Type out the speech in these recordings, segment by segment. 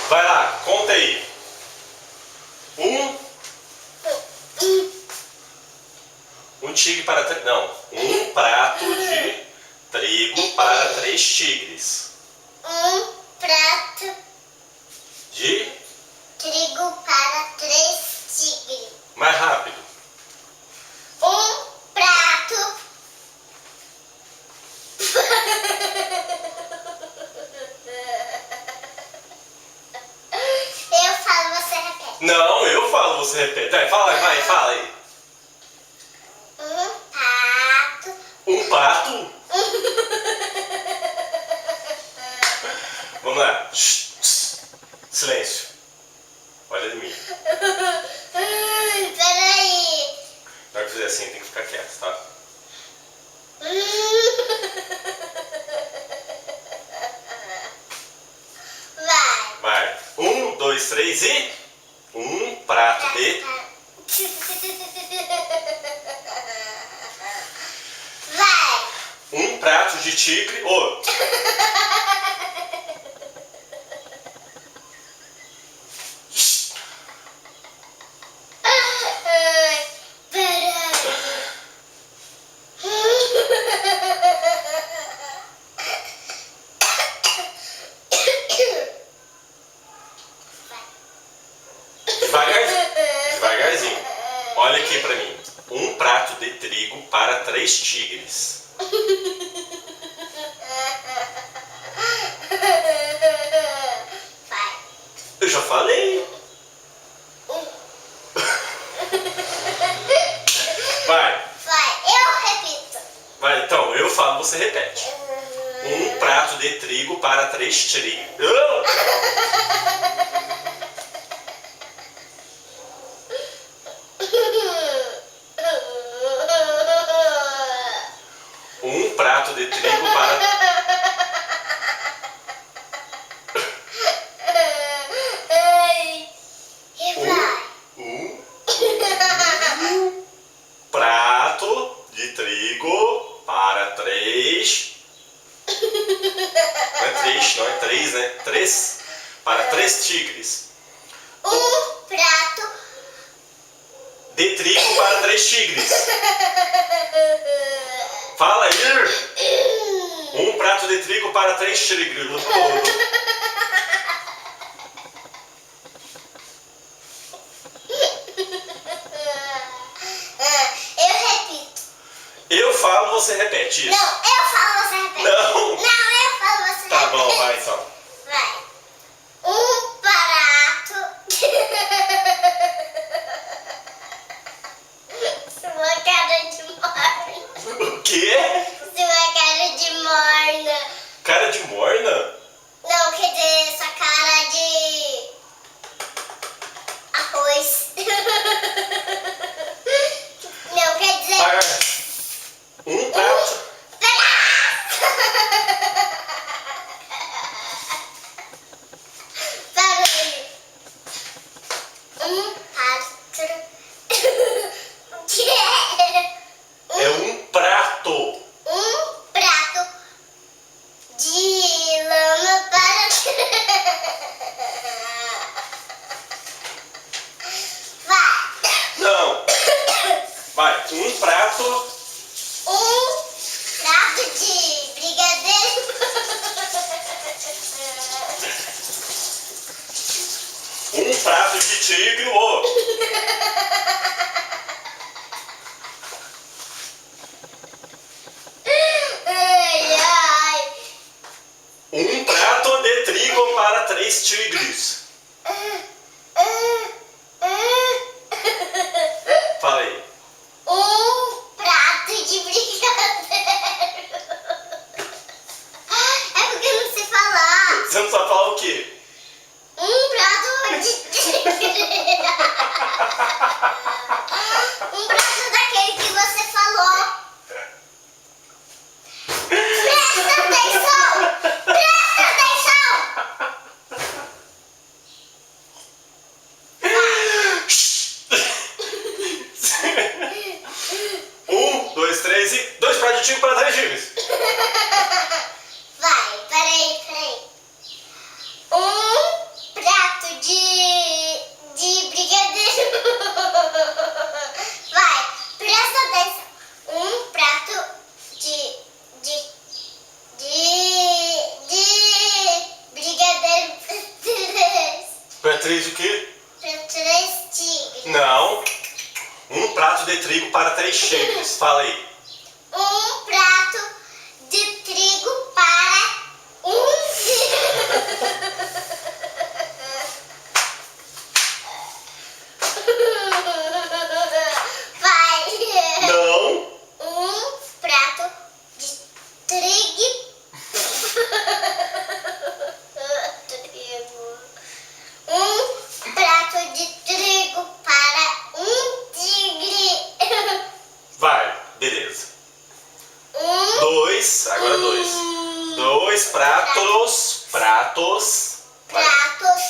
Vai lá, conta aí. Um tigre para... Não, um prato de trigo para 3 tigres. Um prato De... trigo para 3 tigres. Mais rápido. Um prato Eu falo, você repete. Não, eu falo, você repete. Vai, fala aí. Um Um pato? Vamos lá. Silêncio. Olha de mim. Peraí. Na hora que fizer assim, tem que ficar quieto, tá? Vai. 1, 2, 3 e... Um prato de... Vai. Um prato de tigre... Oh. Devagarzinho. Olha aqui pra mim. Um prato de trigo para 3 tigres. Vai. Eu já falei. Vai. Eu repito. Vai, então, eu falo, você repete. Um prato de trigo para 3 tigres. Um prato de trigo para... prato de trigo para 3... Não é 3, não é 3, né? 3 para 3 tigres. Um prato de trigo para 3 tigres. Fala aí. Um prato de trigo para 3 tigres. Eu repito. Eu falo, você repete isso. Não, eu falo, você repete. Não. Não, eu falo, você repete. Tá bom, vai então. Vai. Um prato. Sua cara de morna. O quê? Sua cara de morna. Cara de morna? Não, quer dizer, sua cara de arroz. Não, quer dizer... Vai. Um prato. Barulho. Um prato. É um prato. Um prato de lama para... Vai. Não. Vai. Um prato. Um prato de brigadeiro. Um prato de tigre. Oh. Ai, ai. Um prato de trigo para 3 tigres. Fala aí. Um prato de brigadeiro. É porque eu não sei falar. Você não sabe falar o quê? Um prato de... Um prato daquele que você falou. Presta atenção! Presta atenção! 1, 2, 3 e... 2 pratos de trigo para 3 tigres. Vai, peraí. Um 3 o quê? Para 3 tigres. Não. Um prato de trigo para 3 tigres. Fala aí. Um prato de trigo para um Vai. Não. Um prato de trigo. Um prato de trigo para um tigre. Vai, beleza. Um 2, agora 2. 2 pratos. Vai. pratos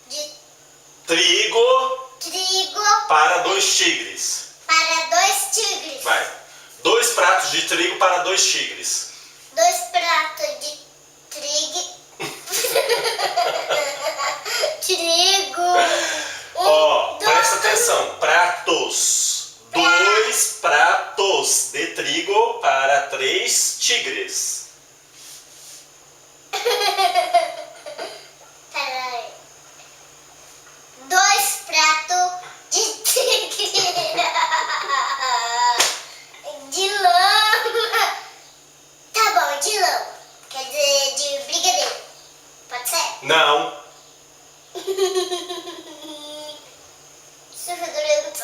de Trigo trigo para 2 tigres. para 2 tigres. Vai. 2 pratos de trigo para 2 tigres. 2 pratos de trigo. Trigo. Ó, presta atenção. Pratos. 2 pratos de trigo para 3 tigres. Peraí. 2 pratos de trigo. De lama. Tá bom, de lama. Quer dizer, de brigadeiro. Pode ser? Não. Isso é fedorento.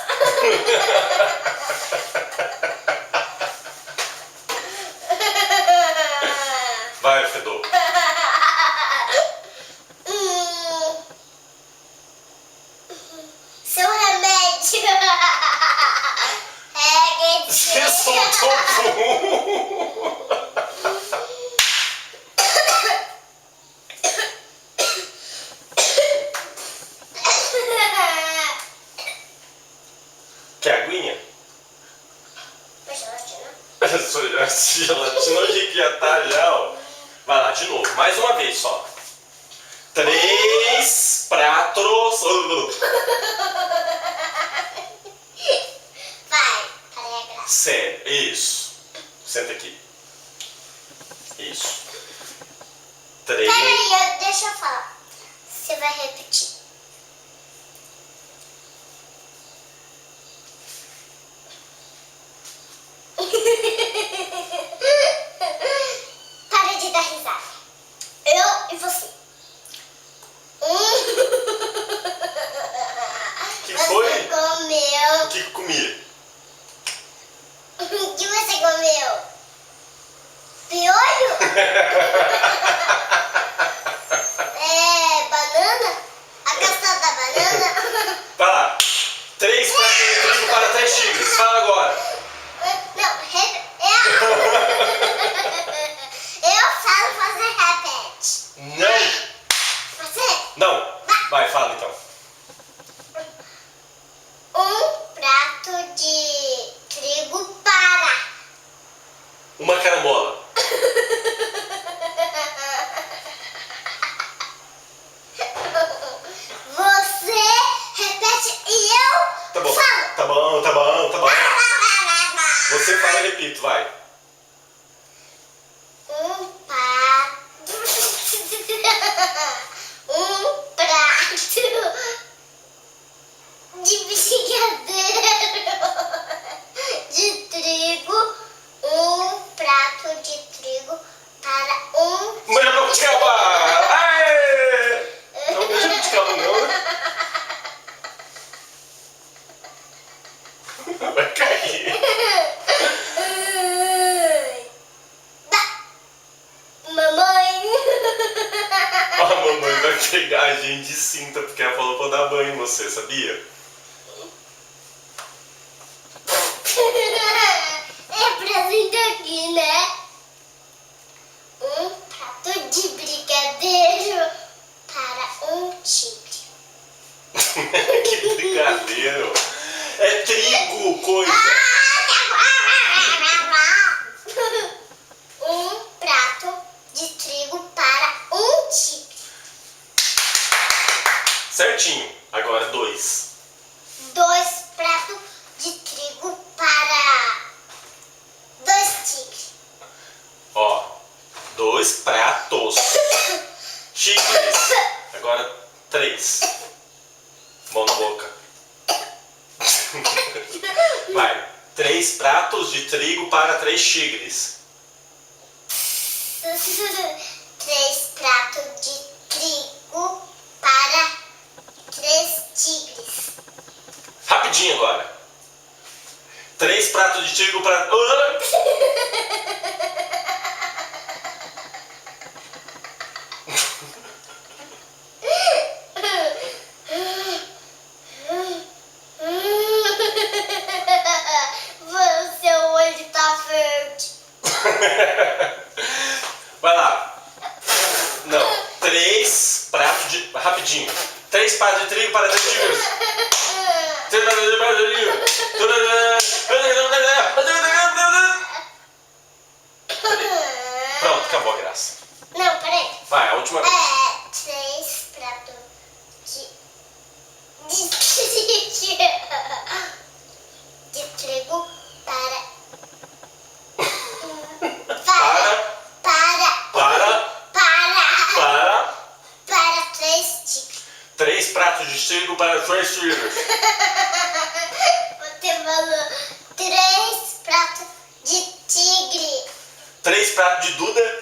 Vai, Fedor. Seu remédio. Você soltou fumo. Quer aguinha? Gelatina hoje que já tá já, ó. Vai lá, de novo. Mais uma vez só. 3 pratos. Vai, parei a graça. Sério, isso. Senta aqui. Isso. 3. Peraí, deixa eu falar. Você vai repetir. Para de dar risada. Eu e você. Que foi? Você comeu. O que eu comia? O que você comeu? Piolho? Banana? A casca da banana? Vai lá. 3 pratos de trigo para 3 tigres. Fala agora. Eu falo fazer repete. Não. Você? Não. Vai, fala então. Um prato de trigo para. Uma carambola. Você repete e eu Tá bom. falo. Tá bom, tá bom, tá bom. Você fala e repito, vai. Um prato. Um prato de brigadeiro de trigo. Um prato de trigo para um. Mas eu não te acabar! Aê! Não deixa eu te acabar, não, né? Vai cair. Mamãe. A mamãe vai pegar a gente de cinta, porque ela falou pra eu dar banho em você, sabia? É pra vir aqui, né? Um prato de brigadeiro para um tigre. Que brigadeiro! É trigo, coisa! Um prato de trigo para um tigre. Certinho. Agora 2. 2 pratos de trigo para 2 tigres. Ó, 2 pratos. Tigres. Agora 3. trigo para 3 tigres. 3 pratos de trigo para 3 tigres. Rapidinho agora. 3 pratos de trigo para... O seu olho tá verde. Vai lá. Não. 3 pratos de... Rapidinho. 3 pratos de trigo para 3 tigres. 3 pratos de trigo. Pronto, acabou a graça. Não, peraí. Vai, a última vez. 3 pratos de trigo para... Para 3 tigres. 3 pratos de trigo para 3 tigres. Você falou 3 pratos de tigre. 3 pratos de Duda.